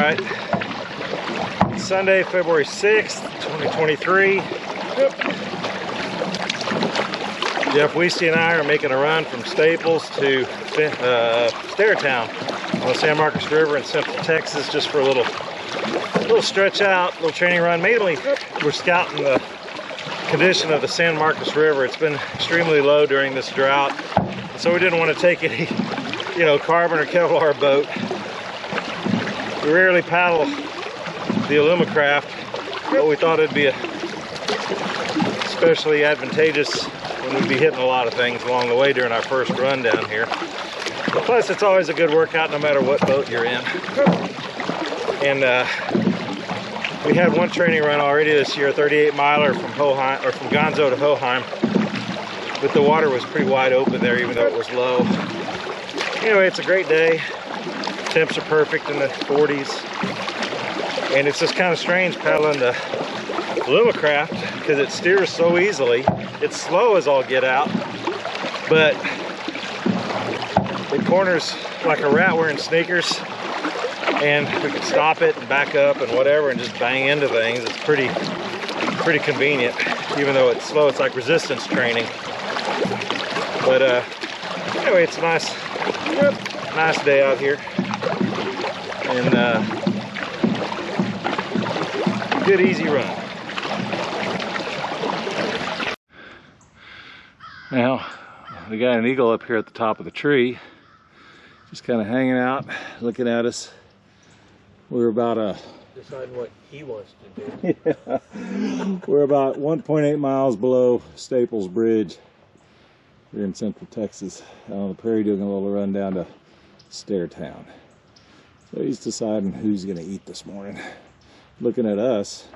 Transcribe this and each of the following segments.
right. Sunday, February 6th, 2023. Jeff Weesty and I are making a run from Staples to Staretown on the San Marcos River in Central Texas, just for a little stretch out, little training run. Mainly, we're scouting the condition of the San Marcos River. It's been extremely low during this drought, so we didn't want to take any, carbon or Kevlar boat. We rarely paddle the Alumicraft, but we thought it'd be especially advantageous when we'd be hitting a lot of things along the way during our first run down here. Plus, it's always a good workout no matter what boat you're in. And we had one training run already this year, a 38-miler from Gonzo to Hoheim, but the water was pretty wide open there, even though it was low. Anyway, it's a great day. Temps are perfect in the 40s, and it's just kind of strange paddling the Alumicraft because it steers so easily. It's slow as all get out, but it corners like a rat wearing sneakers, and we can stop it and back up and whatever and just bang into things. It's pretty convenient. Even though it's slow, it's like resistance training. But anyway, it's a nice day out here, and good easy run. Now we got an eagle up here at the top of the tree, just kind of hanging out, looking at us. We're about deciding what he wants to do. Yeah. We're about 1.8 miles below Staples Bridge here in Central Texas, out on the prairie, doing a little run down to Staretown. So he's deciding who's going to eat this morning. Looking at us,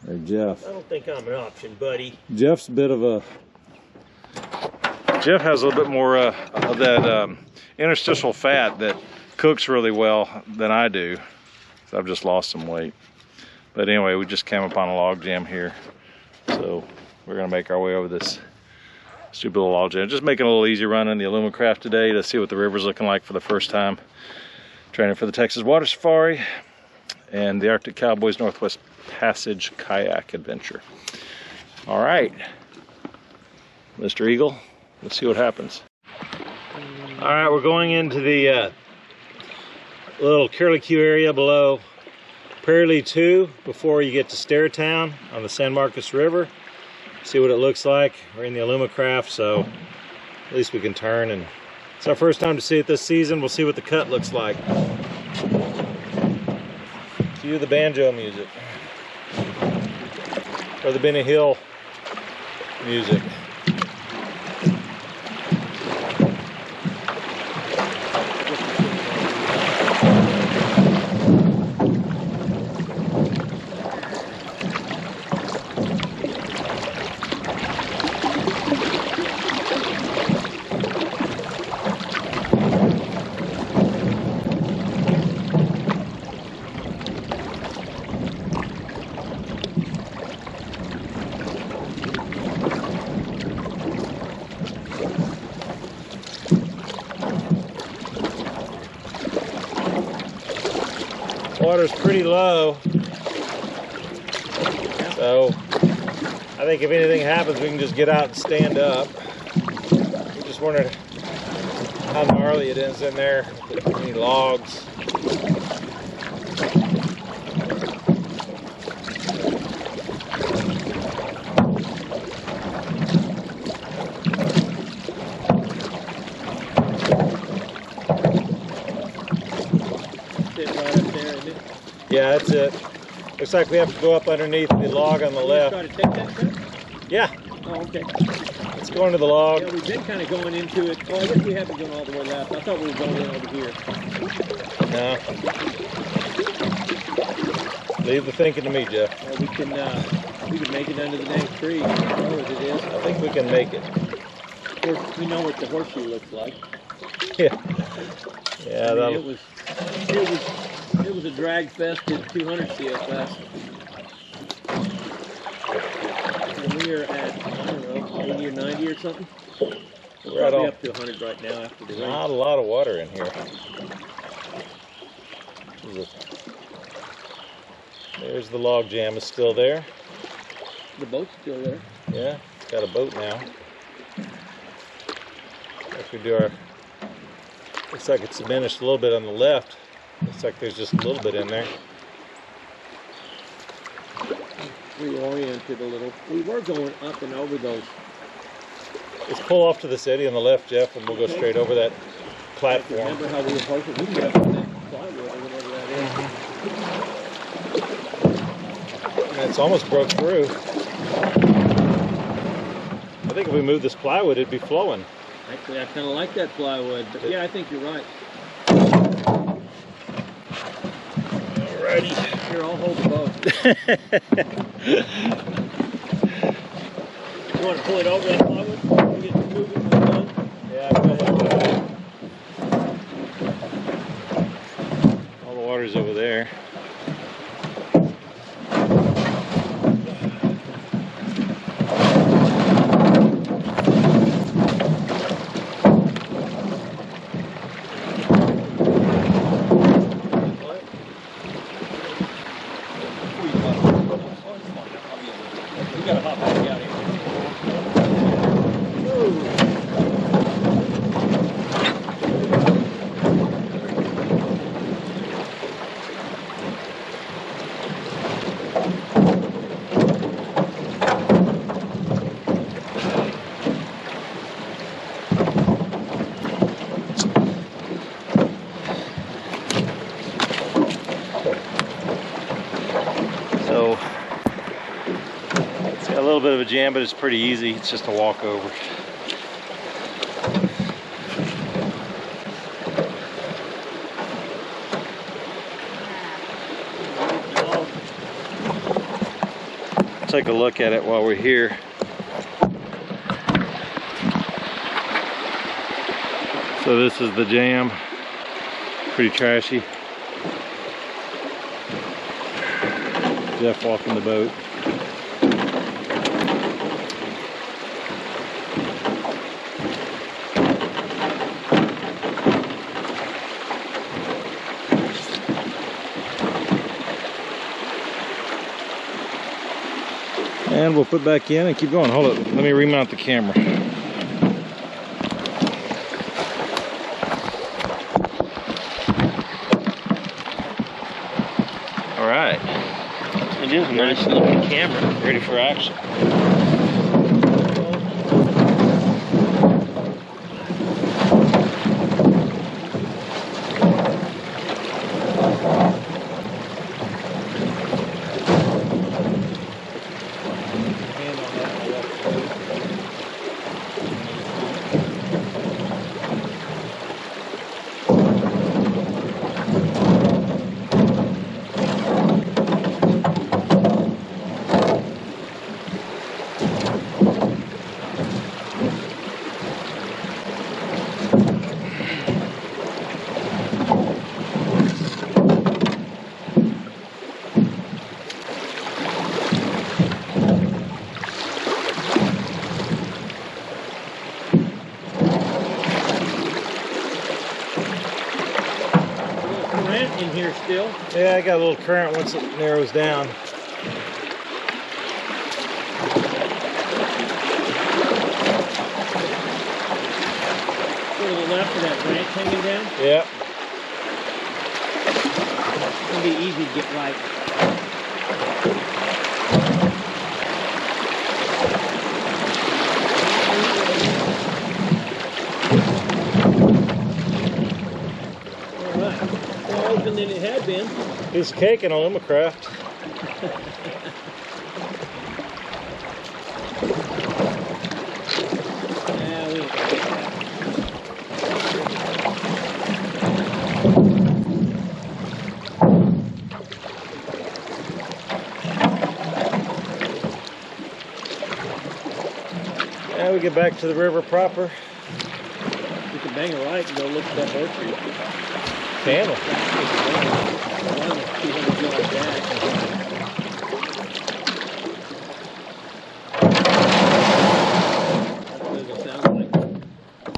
or Jeff. I don't think I'm an option, buddy. Jeff has a little bit more of that interstitial fat that cooks really well than I do. So I've just lost some weight. But anyway, we just came upon a log jam here, so we're gonna make our way over this stupid little log jam. Just making a little easy run in the Alumicraft today to see what the river's looking like for the first time. Training for the Texas Water Safari and the Arctic Cowboys Northwest Passage Kayak Adventure. All right, Mr. Eagle, let's see what happens. All right, we're going into the little curlicue area below Prairie 2 before you get to Staretown on the San Marcos River. See what it looks like. We're in the Alumicraft, so at least we can turn, and it's our first time to see it this season. We'll see what the cut looks like. Cue the banjo music, or the Benny Hill music. Water's pretty low, so I think if anything happens, we can just get out and stand up. We just wondered how gnarly it is in there, any logs. Yeah, that's it. Looks like we have to go up underneath the log on the left. Try to take that cut? Yeah. Oh, okay. Let's go into the log. Yeah, we've been kind of going into it. Oh, I guess we haven't gone all the way left. I thought we were going in over here. No. Leave the thinking to me, Jeff. We can make it under the dang tree. As it is. I think we can make it. Of course, we know what the horseshoe looks like. Yeah. Yeah, I mean, it was a drag fest at 200 CFS. And we are at, I don't know, 80 or 90 or something. We're probably up to 100 right now after the rain. Not a lot of water in here. There's the log jam is still there. The boat's still there. Yeah, it's got a boat now. If we do our, looks like it's diminished a little bit on the left. Looks like there's just a little bit in there. Reoriented a little. We were going up and over those. Let's pull off to this eddy on the left, Jeff, and we'll go straight over that platform. Remember how we were posted? We can get up on that plywood or whatever that is. And it's almost broke through. I think if we move this plywood, it'd be flowing. Actually, I kind of like that plywood, but yeah, I think you're right. Alrighty. Here, I'll hold the boat. You want to pull it over that plywood? We get to move it when we're done? Yeah, go ahead. All the water's over there. So it's got a little bit of a jam, but it's pretty easy. It's just a walk over. Take a look at it while we're here. So this is the jam. Pretty trashy. Jeff walking the boat. And we'll put back in and keep going. Hold it, let me remount the camera. All right. It is a nice looking camera. Ready for action. In here still? Yeah, I got a little current once it narrows down. To the left of that branch hanging down? Yep. It's going to be easy to get right. Than it had been. Piece of cake in Alumicraft. Yeah, we ain't gonna get that. Now we get back to the river proper. We can bang a right and go look at that orchard. Candle. 200 yard back.